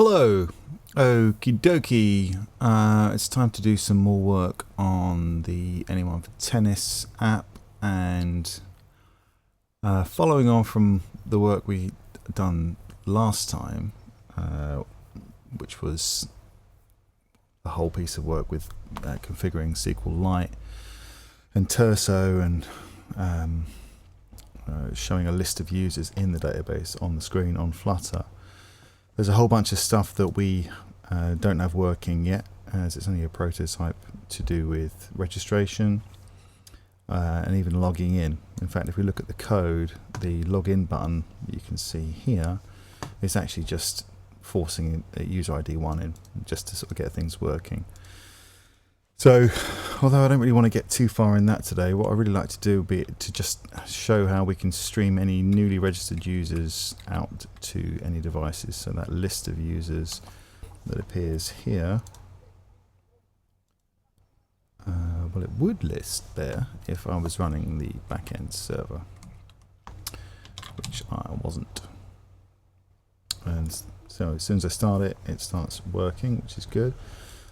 Hello, okie dokie. It's time to do some more work on the Anyone for Tennis app, and following on from the work we done last time, which was a whole piece of work with configuring SQLite and Turso and showing a list of users in the database on the screen on Flutter. There's a whole bunch of stuff that we don't have working yet, as it's only a prototype, to do with registration and even logging in. In fact, if we look at the code, the login button you can see here is actually just forcing a user ID 1 in, just to sort of get things working. So, although I don't really want to get too far in that today, what I really like to do would be to just show how we can stream any newly registered users out to any devices. So that list of users that appears here, well, it would list there if I was running the backend server, which I wasn't. And so as soon as I start it, it starts working, which is good.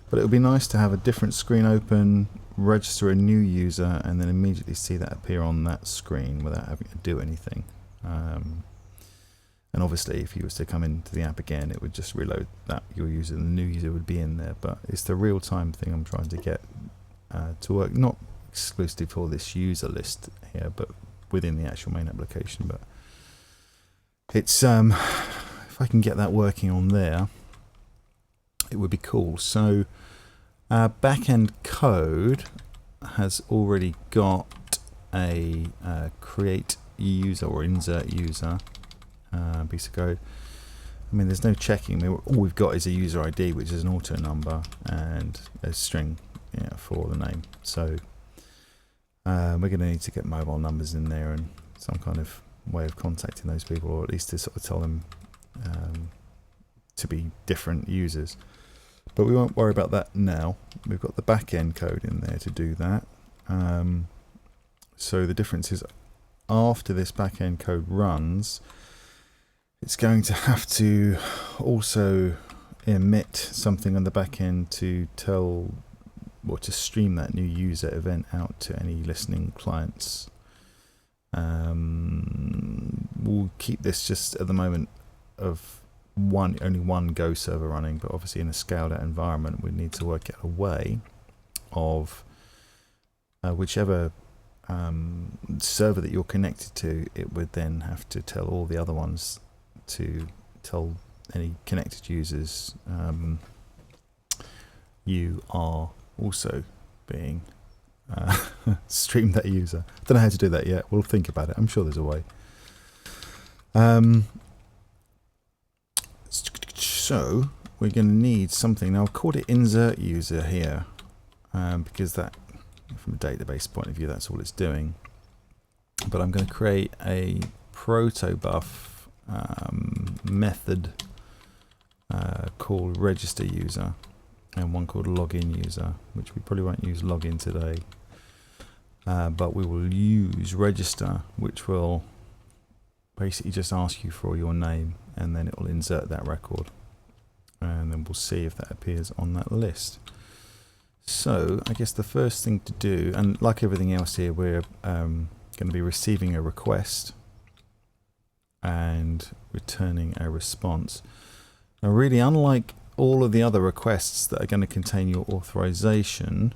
But it would be nice to have a different screen open, register a new user, and then immediately see that appear on that screen without having to do anything. And obviously, if you was to come into the app again, it would just reload that your user, and the new user would be in there. But it's the real-time thing I'm trying to get to work, not exclusively for this user list here, but within the actual main application. But it's if I can get that working on there, it would be cool. So our backend code has already got a create user or insert user piece of code. I mean, there's no checking. All we've got is a user ID, which is an auto number, and a string for the name. So we're going to need to get mobile numbers in there and some kind of way of contacting those people, or at least to sort of tell them to be different users. But we won't worry about that now. We've got the back-end code in there to do that. So the difference is, after this back-end code runs, it's going to have to also emit something on the back-end to tell, or to stream that new user event out to any listening clients. We'll keep this just at the moment of only one Go server running, but obviously in a scaled out environment we need to work out a way of whichever server that you're connected to, it would then have to tell all the other ones to tell any connected users you are also being stream that user. Don't know how to do that yet. We'll think about it. I'm sure there's a way. So we're going to need something. Now I've called it insert user here because that, from a database point of view, that's all it's doing. But I'm going to create a protobuf method called register user, and one called login user, which we probably won't use login today. But we will use register, which will basically just ask you for your name, and then it will insert that record, and then we'll see if that appears on that list. So I guess the first thing to do, and like everything else here, we're going to be receiving a request and returning a response. Now really, unlike all of the other requests that are going to contain your authorization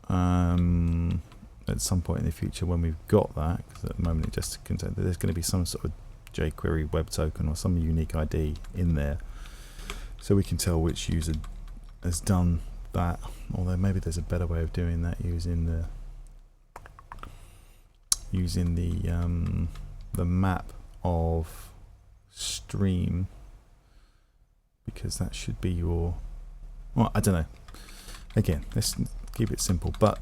at some point in the future when we've got that, because at the moment it just contains, there's going to be some sort of jQuery web token or some unique ID in there, so we can tell which user has done that. Although maybe there's a better way of doing that using the map of stream, because that should be your, well, I don't know. Again, let's keep it simple. But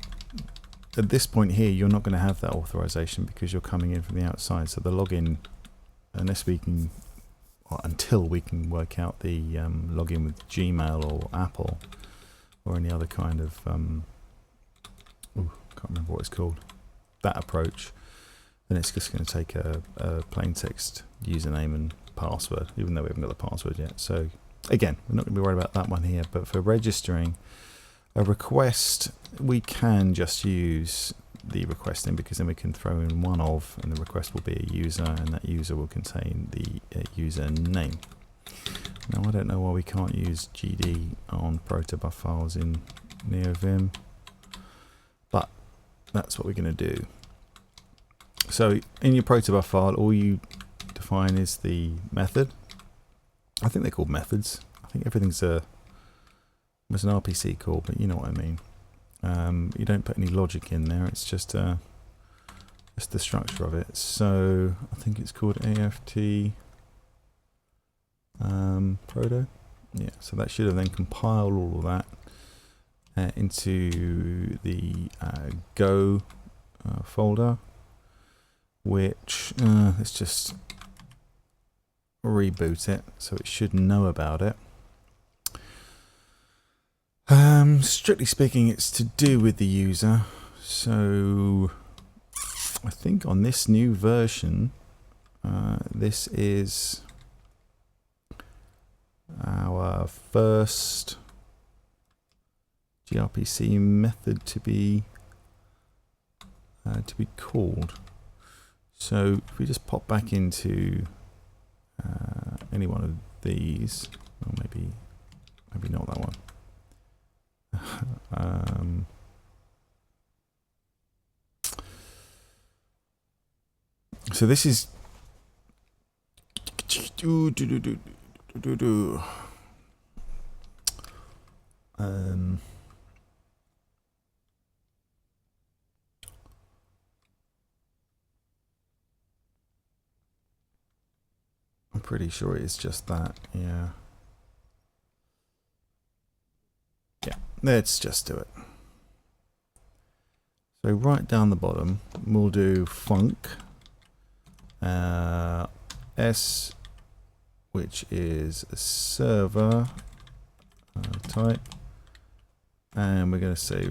at this point here, you're not going to have that authorization because you're coming in from the outside. So the login, unless we can, or until we can work out the login with Gmail or Apple or any other kind of, can't remember what it's called, that approach, then it's just going to take a plain text username and password, even though we haven't got the password yet. So again, we're not going to be worried about that one here, but for registering a request, we can just use the request name, because then we can throw in one of, and the request will be a user, and that user will contain the user name. Now I don't know why we can't use GD on protobuf files in NeoVim, but that's what we're going to do. So in your protobuf file, all you define is the method. I think they're called methods. I think everything's there's an RPC call, but you know what I mean. You don't put any logic in there. It's just the structure of it. So I think it's called AFT proto. Yeah. So that should have then compiled all of that into the Go folder, which let's just reboot it so it should know about it. Strictly speaking, it's to do with the user. So I think on this new version, this is our first GRPC method to be called. So if we just pop back into any one of these, or maybe not that one. So this is I'm pretty sure it's just that, yeah. Yeah, let's just do it. So right down the bottom, we'll do func s, which is a server type, and we're going to say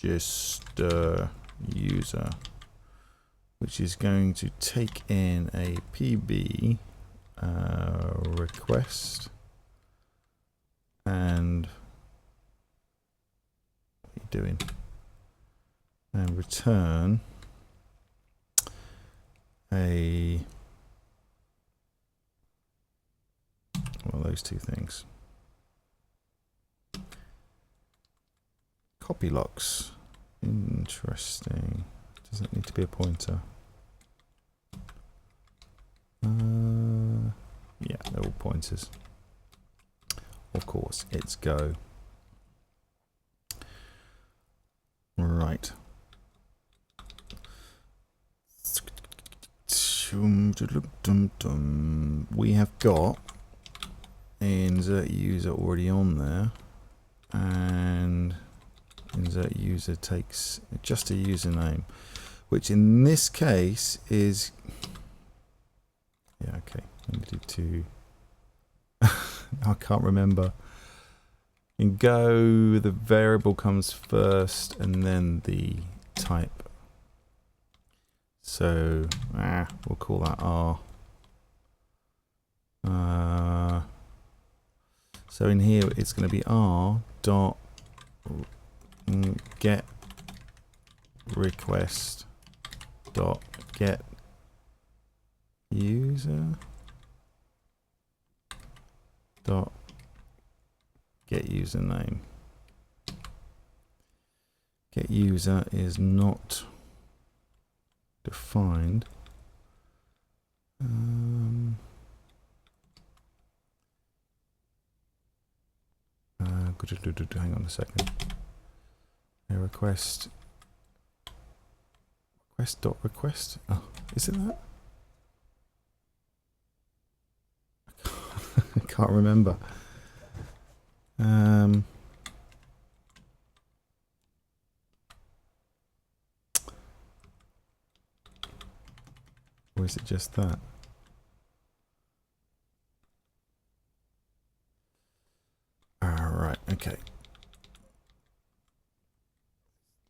register user, which is going to take in a PB request and what are you doing? And return those two things. Copy locks. Interesting. Does that need to be a pointer? Yeah, they're all pointers. Of course, it's Go. Right. We have got insert user already on there, and insert user takes just a username, which in this case is, yeah, okay, let me do two. I can't remember. In Go, the variable comes first and then the type. So we'll call that R. So in here it's going to be R dot get request dot get user dot get username. Get user is not defined. Hang on a second. Request dot request. Oh, is it that? I can't remember. Or is it just that? Alright, okay.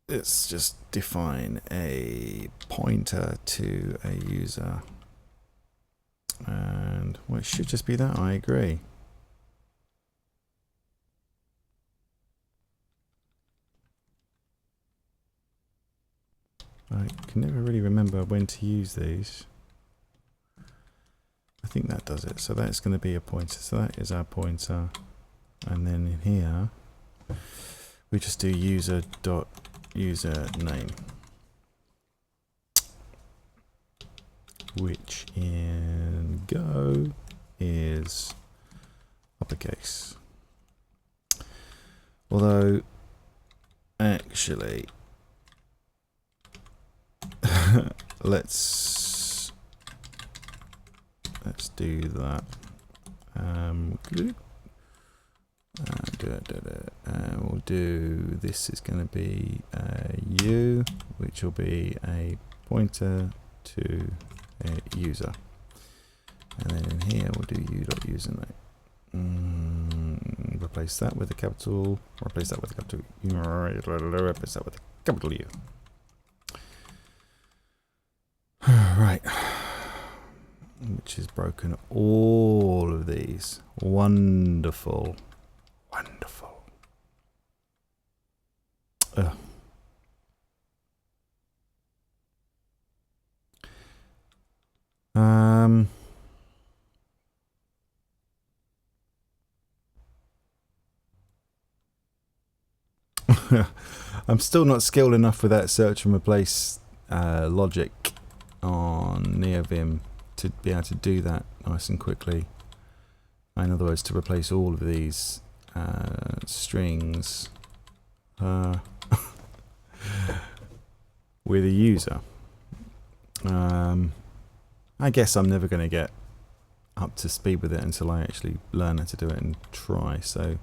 Let's just define a pointer to a user. And well, it should just be that, I agree. I can never really remember when to use these. I think that does it. So that's going to be a pointer. So that is our pointer. And then in here, we just do user.username, which in Go is uppercase. Although, actually, let's do that. We'll do, this is going to be U, which will be a pointer to a user. And then in here we'll do u.username. Replace that with a capital, replace that with a capital U, replace that with a capital U. Right. Which has broken all of these. Wonderful. Wonderful. Ugh. I'm still not skilled enough with that search and replace logic on NeoVim to be able to do that nice and quickly. In other words, to replace all of these strings with a user. I guess I'm never going to get up to speed with it until I actually learn how to do it and try. So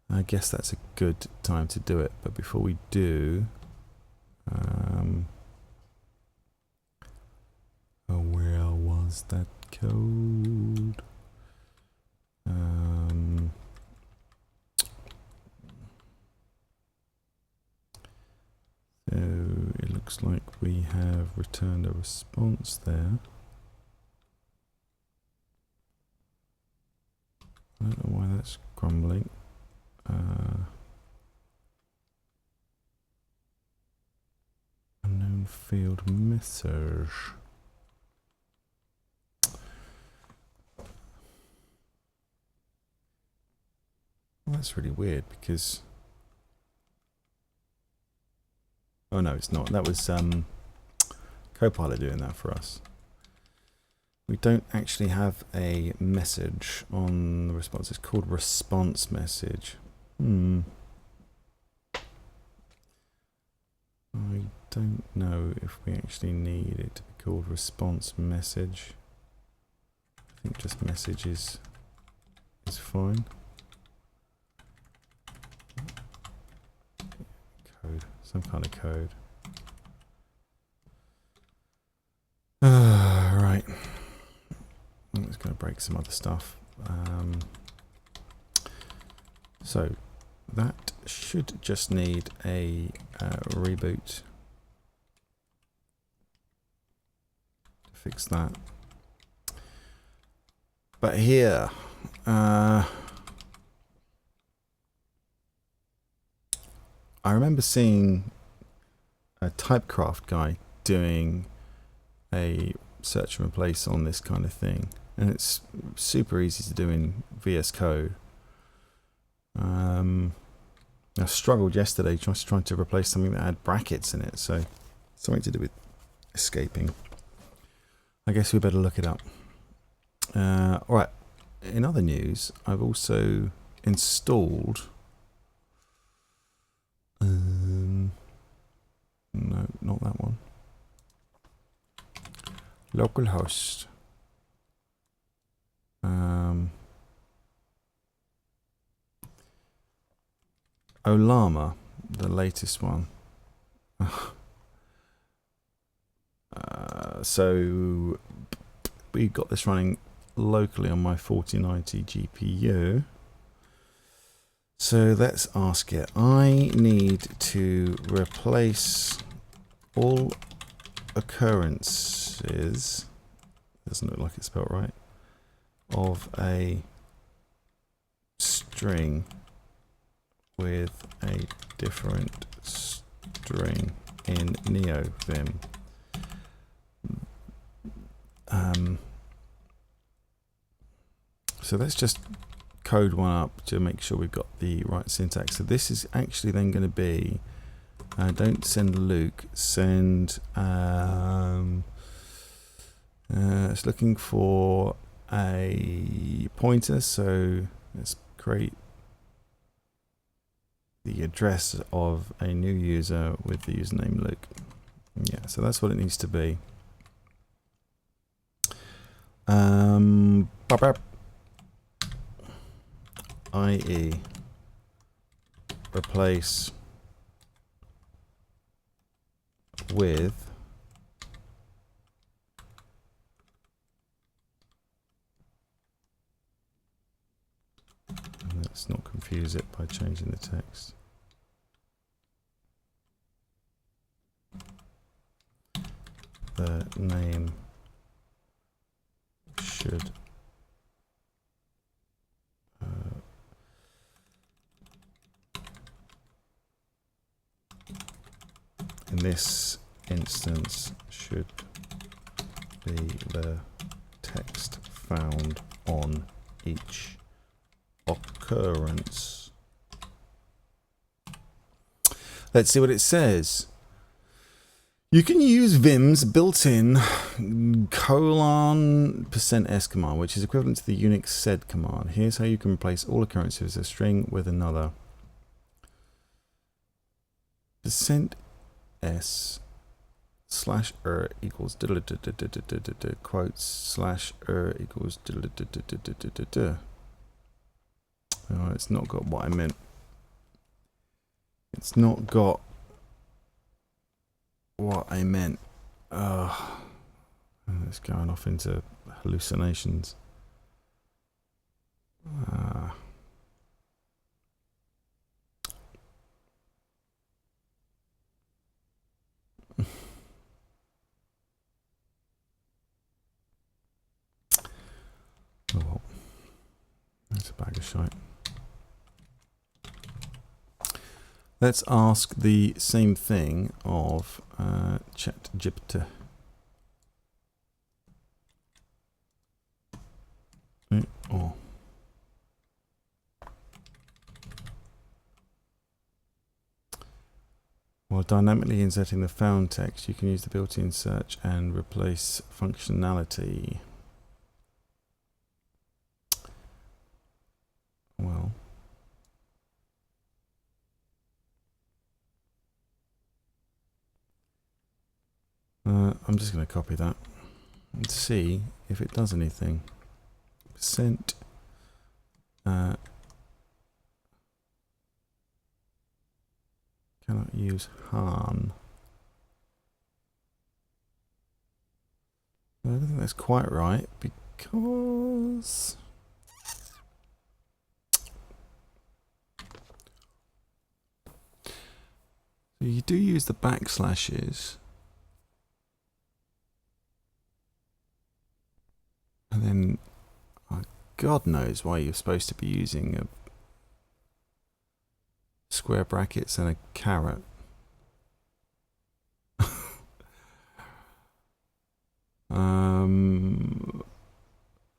I guess that's a good time to do it. But before we do, where was that code? So it looks like we have returned a response there. I don't know why that's grumbling. Unknown field message. Well, that's really weird because... Oh no, it's not. That was Copilot doing that for us. We don't actually have a message on the response. It's called response message. I don't know if we actually need it to be called response message. I think just message is fine. Code, some kind of code. Right. I'm just going to break some other stuff. So that should just need a reboot to fix that. But here, I remember seeing a Typecraft guy doing a search and replace on this kind of thing, and it's super easy to do in VS Code. I struggled yesterday trying to replace something that had brackets in it, so something to do with escaping. I guess we better look it up. Alright, in other news, I've also installed no, not that one. Localhost. Olama, the latest one. So we got this running locally on my 4090 GPU. So let's ask it. I need to replace all occurrences, doesn't look like it's spelled right, of a string with a different string in NeoVim. So let's just code one up to make sure we've got the right syntax. So this is actually then going to be, don't send Luke, send, it's looking for a pointer, so let's create the address of a new user with the username Luke. Yeah, so that's what it needs to be. IE replace with let's not confuse it by changing the text. The name should in this instance should be the text found on each occurrence. Let's see what it says. You can use Vim's built-in $%s command, which is equivalent to the Unix sed command. Here's how you can replace all occurrences of a string with another. %s /r equals quotes /r equals oh, it's not got what I meant. It's not got what I meant. It's going off into hallucinations. Oh well, that's a bag of shite. Let's ask the same thing of ChatGPT. Oh. While dynamically inserting the found text, you can use the built-in search and replace functionality. Well, I'm just going to copy that and see if it does anything. Percent cannot use Han. I don't think that's quite right because you do use the backslashes. And then, God knows why you're supposed to be using a square brackets and a caret.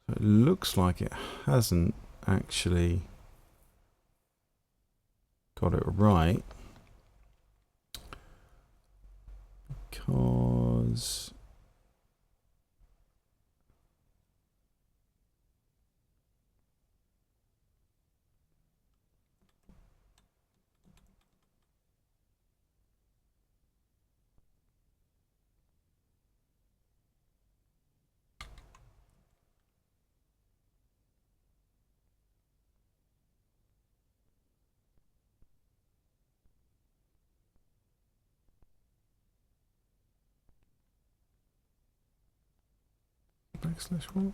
It looks like it hasn't actually got it right because /1.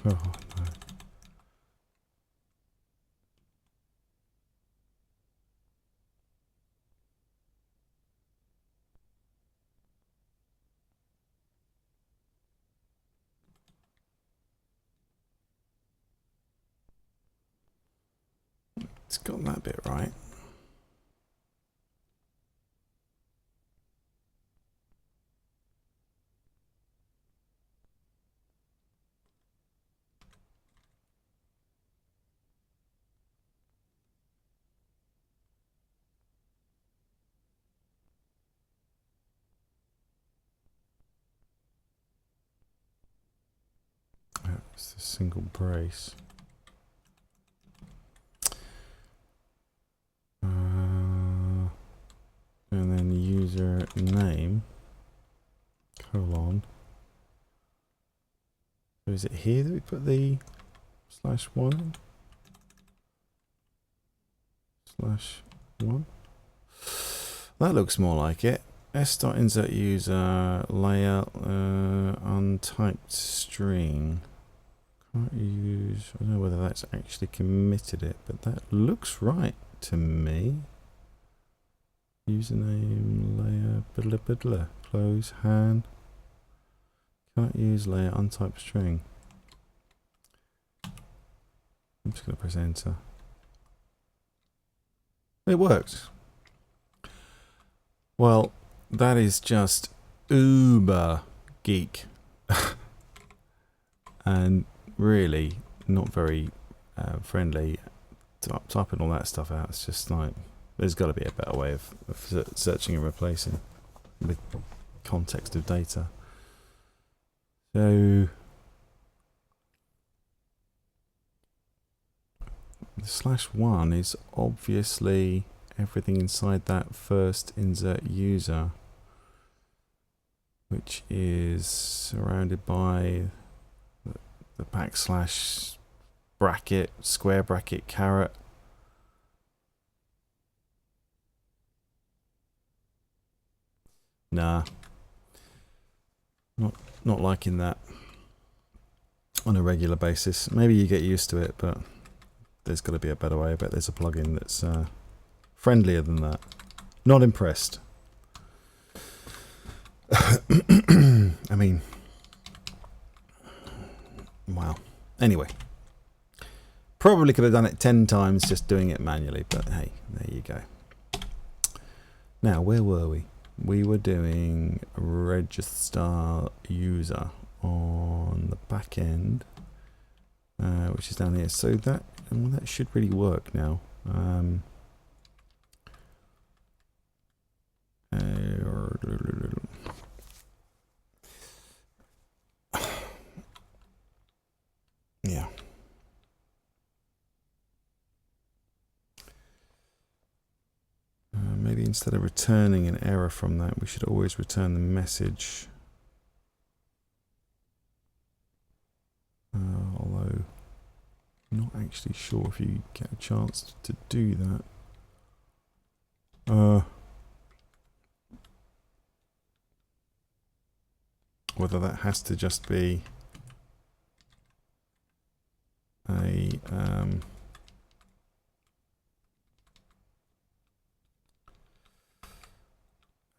Oh no. It's got that bit right. It's a single brace. And then user name colon. So is it here that we put the /1? /1? That looks more like it. S.insert user layer untyped string. Can't use. I don't know whether that's actually committed it, but that looks right to me. Username layer blah blah blah. Close hand. Can't use layer untyped string. I'm just going to press enter. It works. Well, that is just uber geek. And really not very friendly. Typing all that stuff out, it's just like, there's got to be a better way of searching and replacing with context of data. So the /1 is obviously everything inside that first insert user, which is surrounded by the backslash bracket, square bracket, caret. Nah, not liking that on a regular basis. Maybe you get used to it, but there's got to be a better way. I bet there's a plugin that's friendlier than that. Not impressed. I mean, wow. Anyway, probably could have done it 10 times just doing it manually, but hey, there you go. Now, where were we? We were doing register user on the back end, which is down here. So that should really work now. Yeah. Maybe instead of returning an error from that, we should always return the message. Although I'm not actually sure if you get a chance to do that. Whether that has to just be a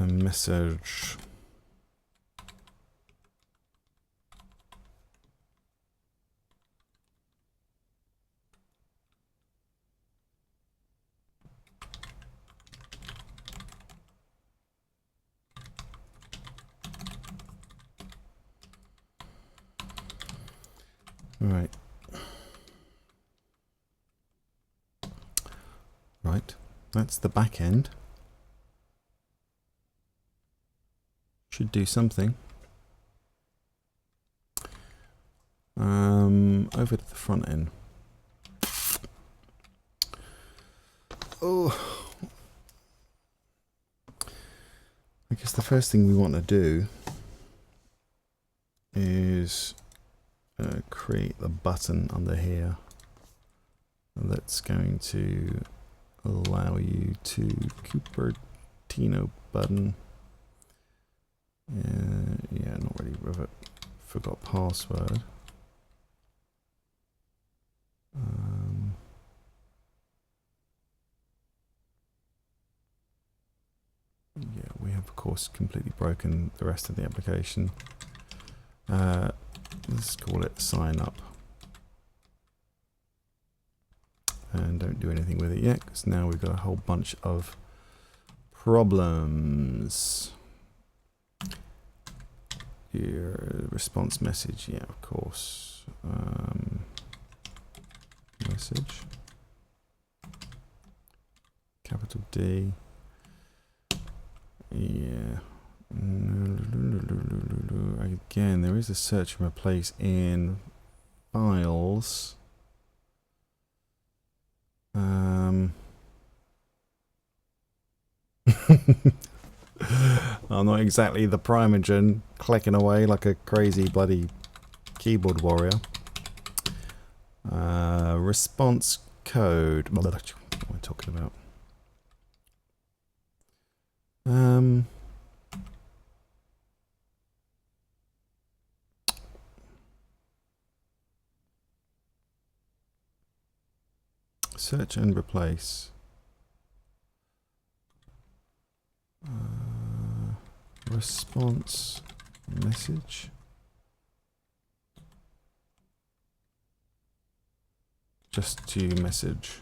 message. Right. Right. That's the back end. Should do something. Over to the front end. Oh, I guess the first thing we want to do is create the button under here that's going to allow you to Cupertino button. Yeah, not really with it. Forgot password. Yeah, we have of course completely broken the rest of the application. Let's call it sign up. And don't do anything with it yet, because now we've got a whole bunch of problems. Your response message, yeah, of course. Message. Capital D. Yeah. Again, there is a search and replace in files. I'm not exactly the Primogen clicking away like a crazy bloody keyboard warrior. Response code. What am I talking about? Search and replace. Response message. Just to message.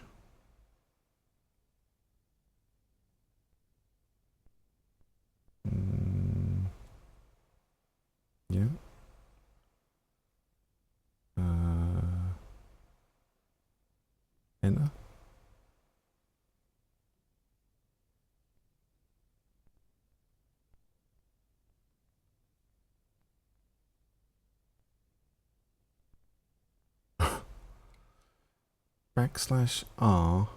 Yeah. Enter. \R.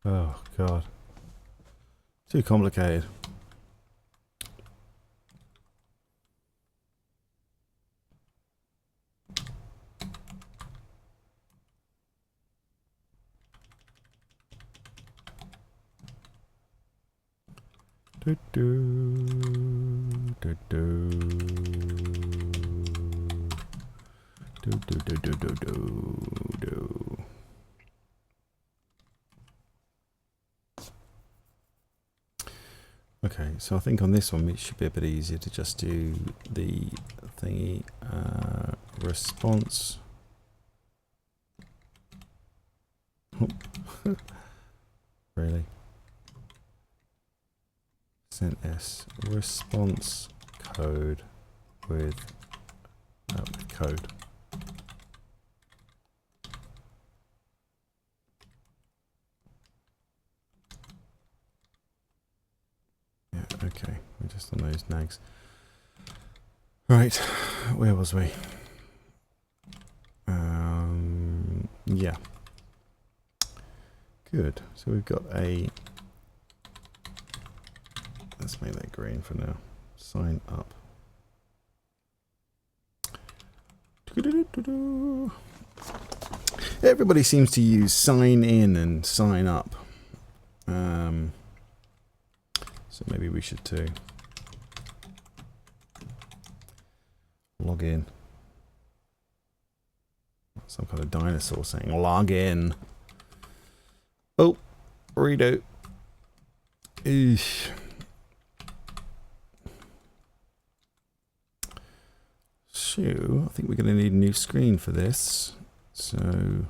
Oh god. Too complicated. Do do do do do do do do do do. Okay, so I think on this one it should be a bit easier to just do the thingy response. Really? Send S response code with code. Yeah, okay, we're just on those nags. Right, where was we? Yeah. Good. So we've got a. Let's make that green for now. Sign up. Everybody seems to use sign in and sign up. So maybe we should too. Log in. Some kind of dinosaur saying log in. Oh, redo. Eesh. So, I think we're going to need a new screen for this. So,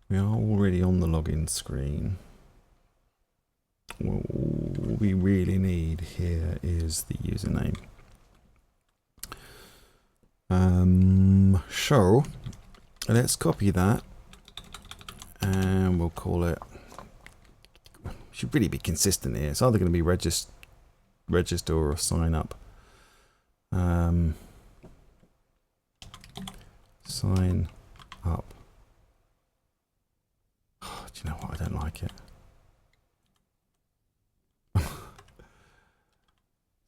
we are already on the login screen. What we really need here is the username. So, let's copy that. And we'll call it. Should really be consistent here. It's either going to be register or sign up. Sign up. Oh, do you know what? I don't like it.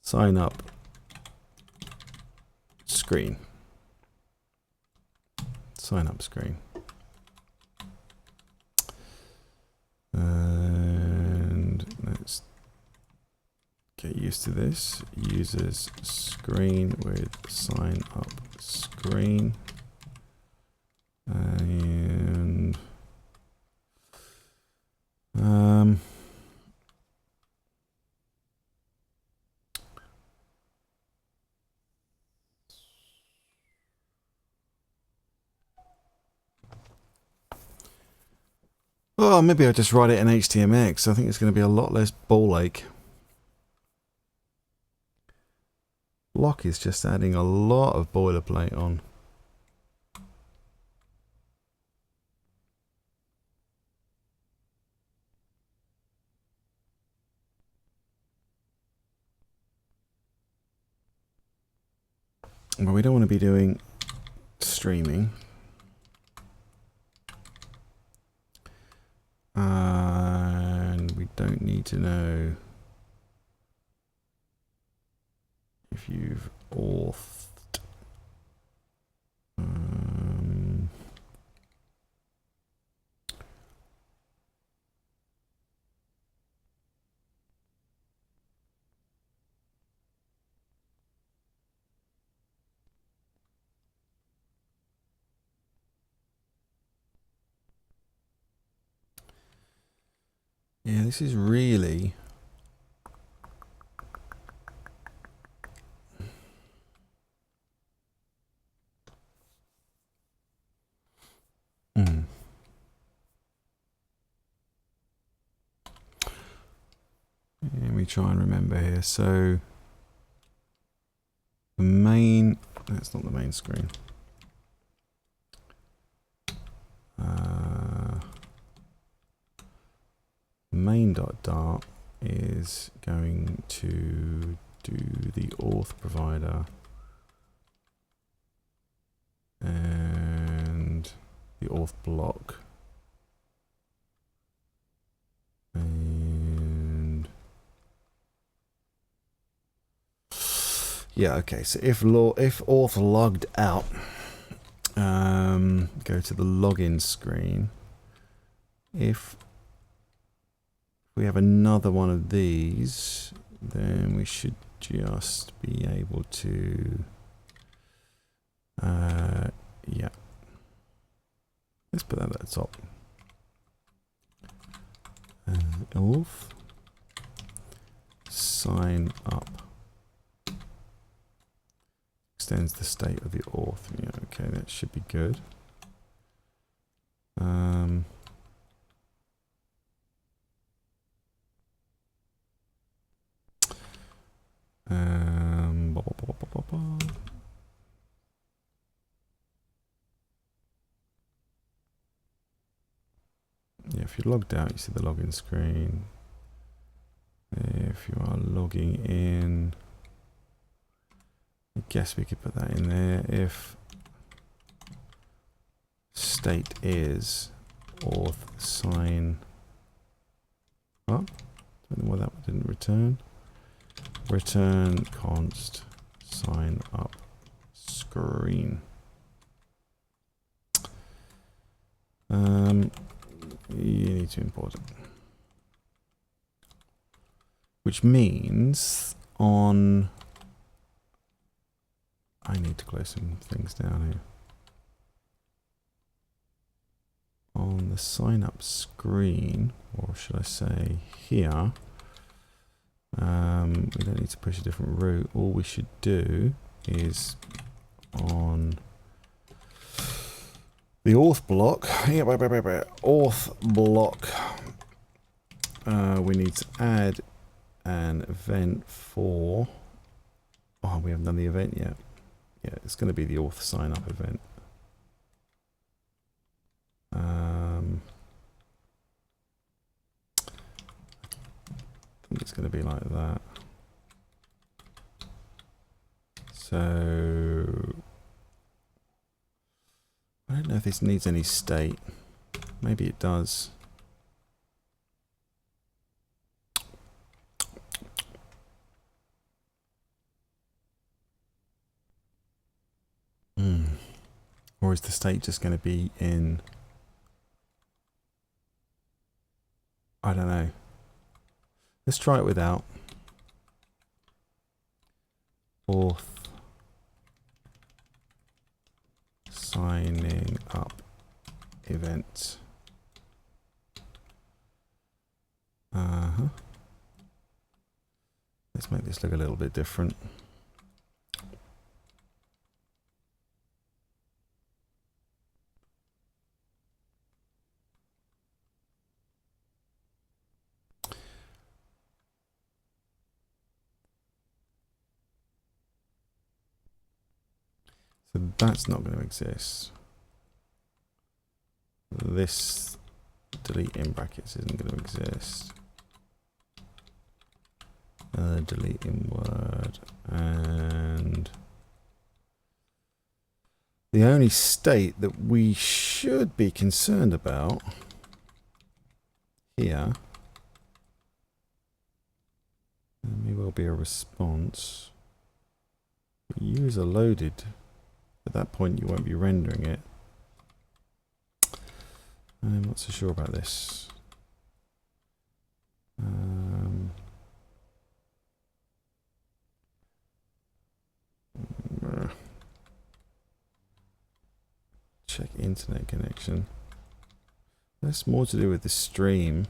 Sign up screen. Sign up screen. And let's get used to this. Users screen with sign up screen. And oh, maybe I'll just write it in HTMX. I think it's going to be a lot less ball ache. Block is just adding a lot of boilerplate on. Well, we don't want to be doing streaming. And we don't need to know if you've authed. Yeah, this is really Let me try and remember here. So the main, that's not the main screen. Main.dart is going to do the auth provider and the auth block. And yeah, okay, so if auth logged out, go to the login screen. If we have another one of these, then we should just be able to yeah, let's put that at the top. Auth sign up extends the state of the auth. Yeah, okay, that should be good. Yeah, if you're logged out, you see the login screen. If you are logging in, I guess we could put that in there. If state is auth sign up, don't know why that didn't return. Return const sign up screen. You need to import it, which means on, I need to close some things down here. On the sign up screen, or should I say here, we don't need to push a different route. All we should do is on the auth block, auth block, we need to add an event for, oh, we haven't done the event yet. Yeah, it's going to be the auth sign up event. I think it's going to be like that. So I don't know if this needs any state. Maybe it does. Or is the state just going to be in? I don't know. Let's try it without. Auth signing up event. Let's make this look a little bit different. So that's not going to exist. This delete in brackets isn't going to exist. Delete in word, and The only state that we should be concerned about here, there may well be a response. User loaded. At that point, you won't be rendering it. I'm not so sure about this. Check internet connection. That's more to do with the stream.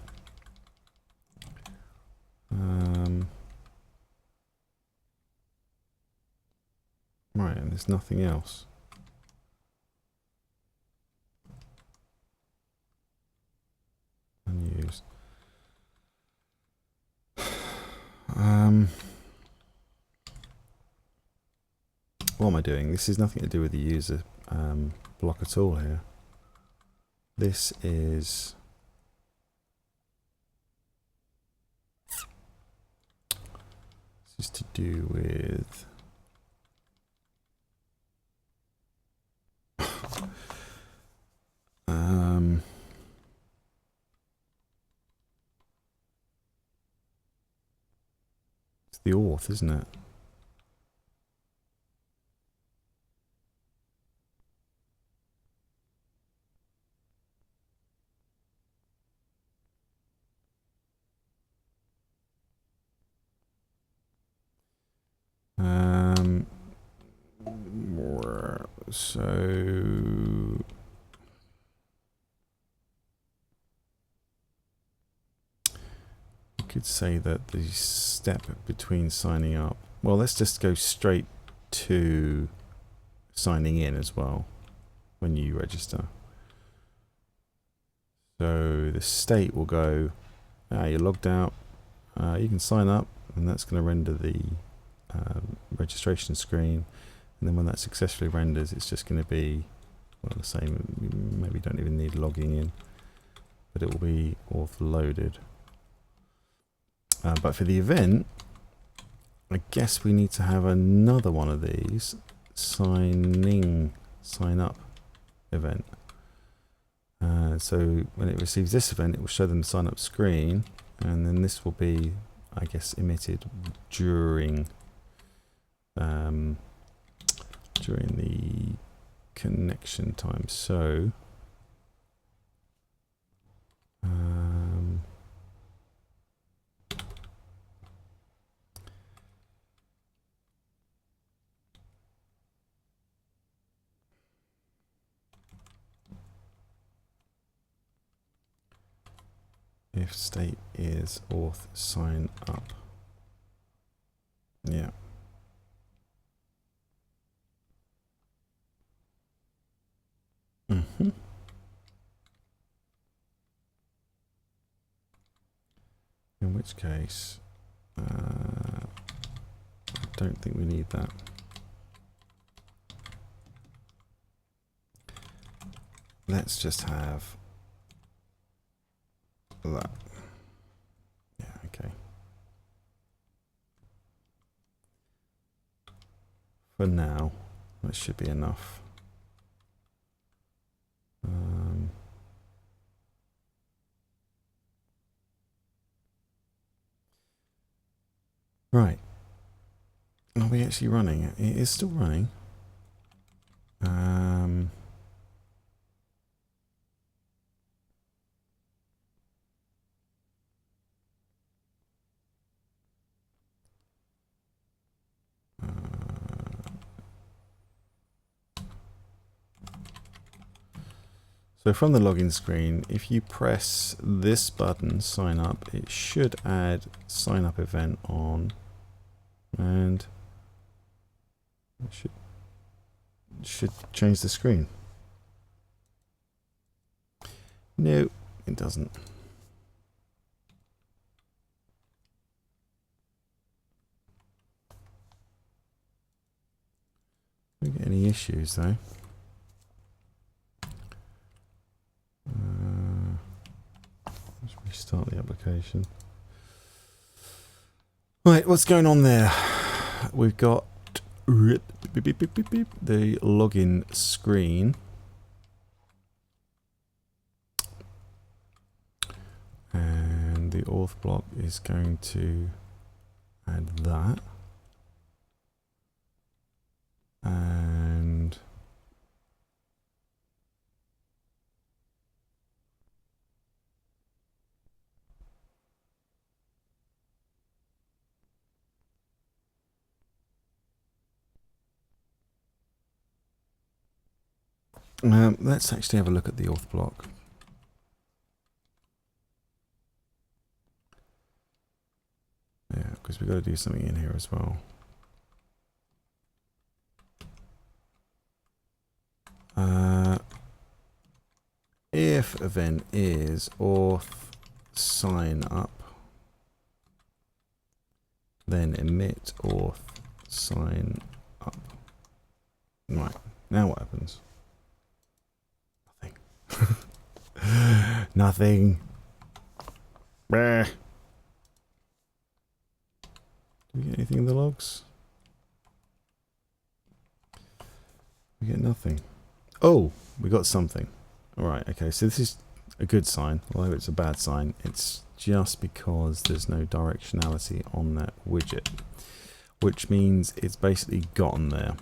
Right, and there's nothing else. Unused. What am I doing? This is nothing to do with the user block at all here. This is to do with it's the auth, isn't it? So you could say that the step between signing up, well, let's just go straight to signing in as well when you register. So the state will go, you're logged out, you can sign up, and that's going to render the registration screen. And then when that successfully renders, it's just going to be, well, the same. Maybe you don't even need logging in, but it will be auth loaded. But for the event, I guess we need to have another one of these sign up event. So when it receives this event, it will show them the sign up screen, and then this will be, I guess, emitted during the connection time. So if state is auth sign up. Yeah. In which case, I don't think we need that. Let's just have that. Yeah, okay. For now, that should be enough. Right. Are we actually running it? It is still running. So from the login screen, if you press this button, sign up, it should add sign up event on, and it should change the screen. No, it doesn't. Don't get any issues though. Let's restart the application. Right, what's going on there? We've got the login screen. And the auth block is going to add that. And let's actually have a look at the auth block. Yeah, because we've got to do something in here as well. If event is auth sign up, then emit auth sign up. Right, now what happens? Nothing. Nothing. Bah. Do we get anything in the logs? We get nothing. Oh, we got something. Alright, okay, so this is a good sign, although it's a bad sign. It's just because there's no directionality on that widget, which means it's basically gotten there.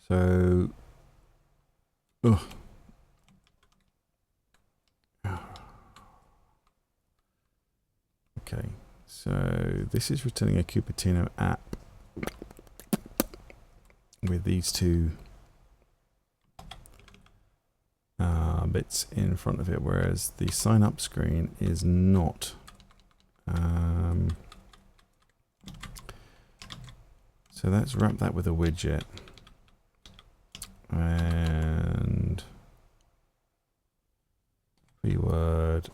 So, ugh. Okay, so this is returning a Cupertino app with these two bits in front of it, whereas the sign up screen is not. So let's wrap that with a widget. And keyword.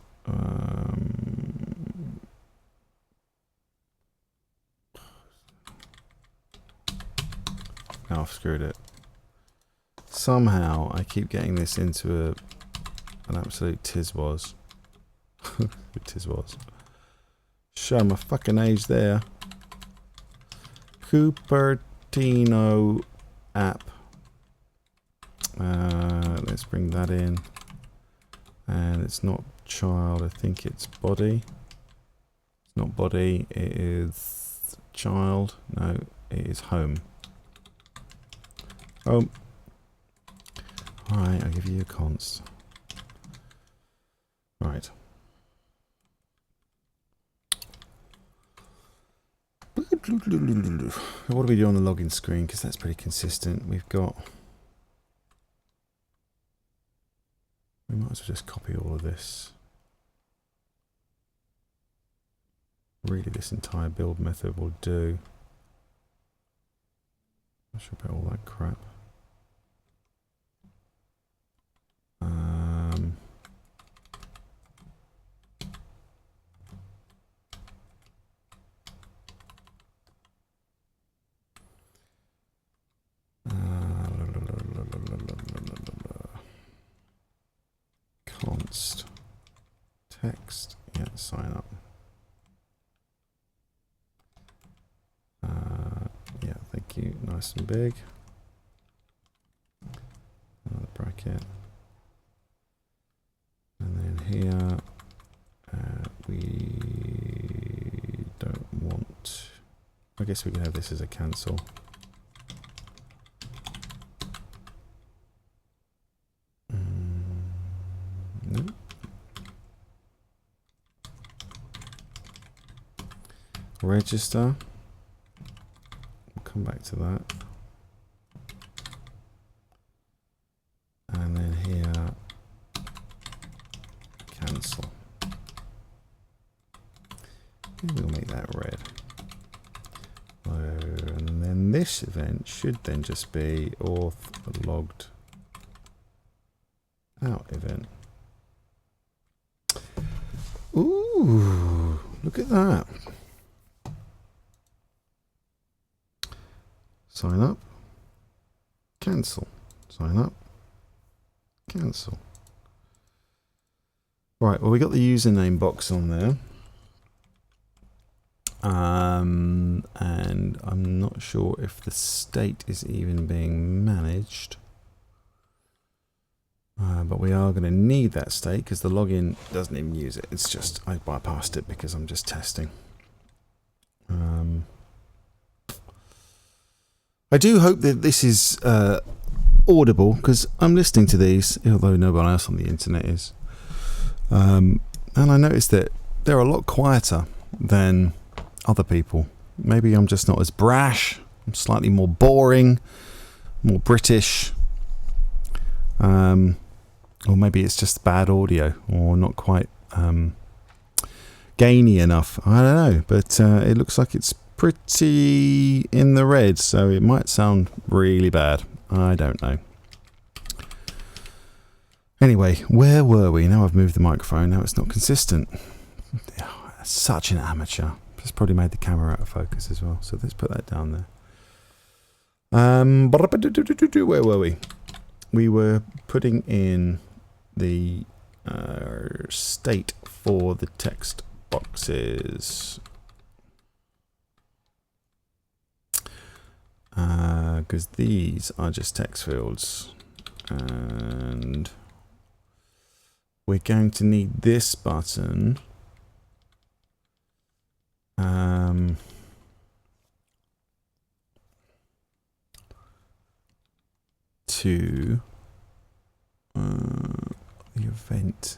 Now I've screwed it. Somehow I keep getting this into an absolute tizwaz. Tizwaz. Show my fucking age there. Cupertino app. Let's bring that in. And it's not child, I think it's body. It's not body, it is child. No, it is home. Home. Alright, I'll give you a const. Right. What do we do on the login screen? Because that's pretty consistent. We've got... We might as well just copy all of this. Really, this entire build method will do. Not sure about all that crap. Const text, yeah, sign up. Yeah, thank you. Nice and big. Another bracket. And then here, we don't want. I guess we can have this as a cancel. No. Register. We'll come back to that. And then here, cancel. Maybe we'll make that red. And then this event should then just be auth logged out event. Ooh, look at that. Sign up, cancel, sign up, cancel. Right, well, we got the username box on there. and I'm not sure if the state is even being managed. But we are going to need that state because the login doesn't even use it. It's just, I bypassed it because I'm just testing. I do hope that this is audible because I'm listening to these, although no one else on the internet is. And I noticed that they're a lot quieter than other people. Maybe I'm just not as brash. I'm slightly more boring, more British. Or maybe it's just bad audio or not quite gainy enough. I don't know, but it looks like it's pretty in the red, so it might sound really bad. I don't know. Anyway, where were we? Now I've moved the microphone. Now it's not consistent. Such an amateur. It's probably made the camera out of focus as well. So let's put that down there. Where were we? We were putting in the state for the text boxes. Because these are just text fields. And we're going to need this button. To the event.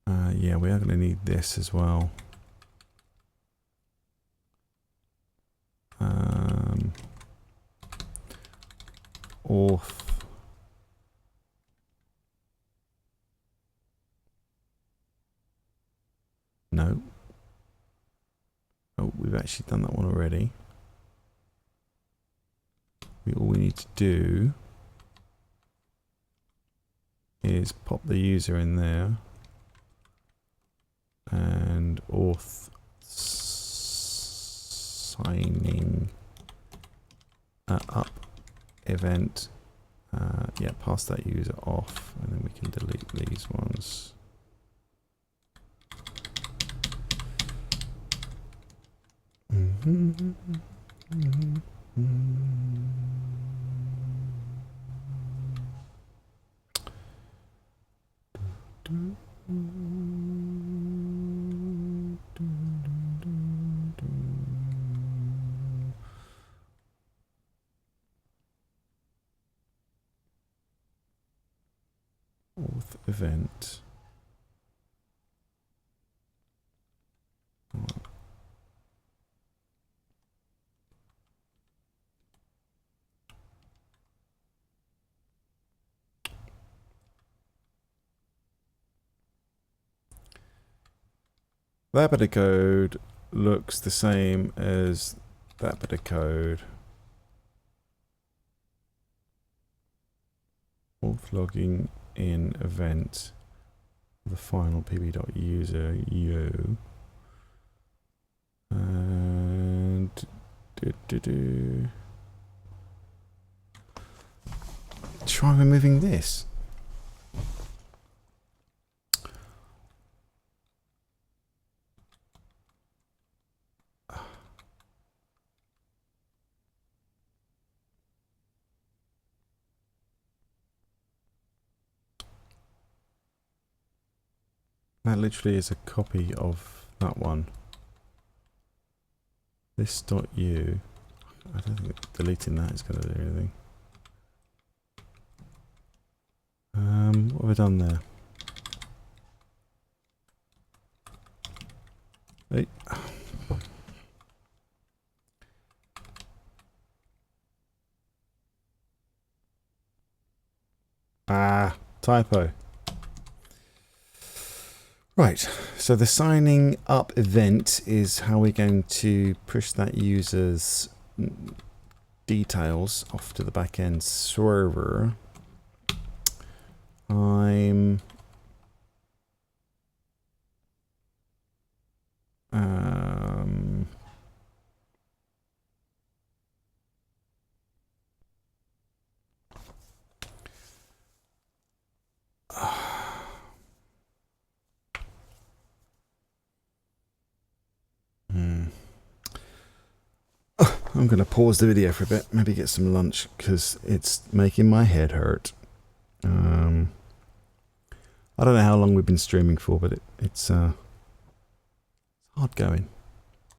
Yeah, we are going to need this as well. Auth. No. Oh, we've actually done that one already. All we need to do is pop the user in there and auth signing up event. Yeah, pass that user off, and then we can delete these ones. Auth event. That bit of code looks the same as that bit of code. Auth logging in event, the final pb.user yo, and try removing this. That literally is a copy of that one. This.u. I don't think deleting that is going to do anything. What have I done there? Hey. Typo. Right, so the signing up event is how we're going to push that user's details off to the backend server. I'm I'm going to pause the video for a bit, maybe get some lunch, because it's making my head hurt. I don't know how long we've been streaming for, but it's hard going.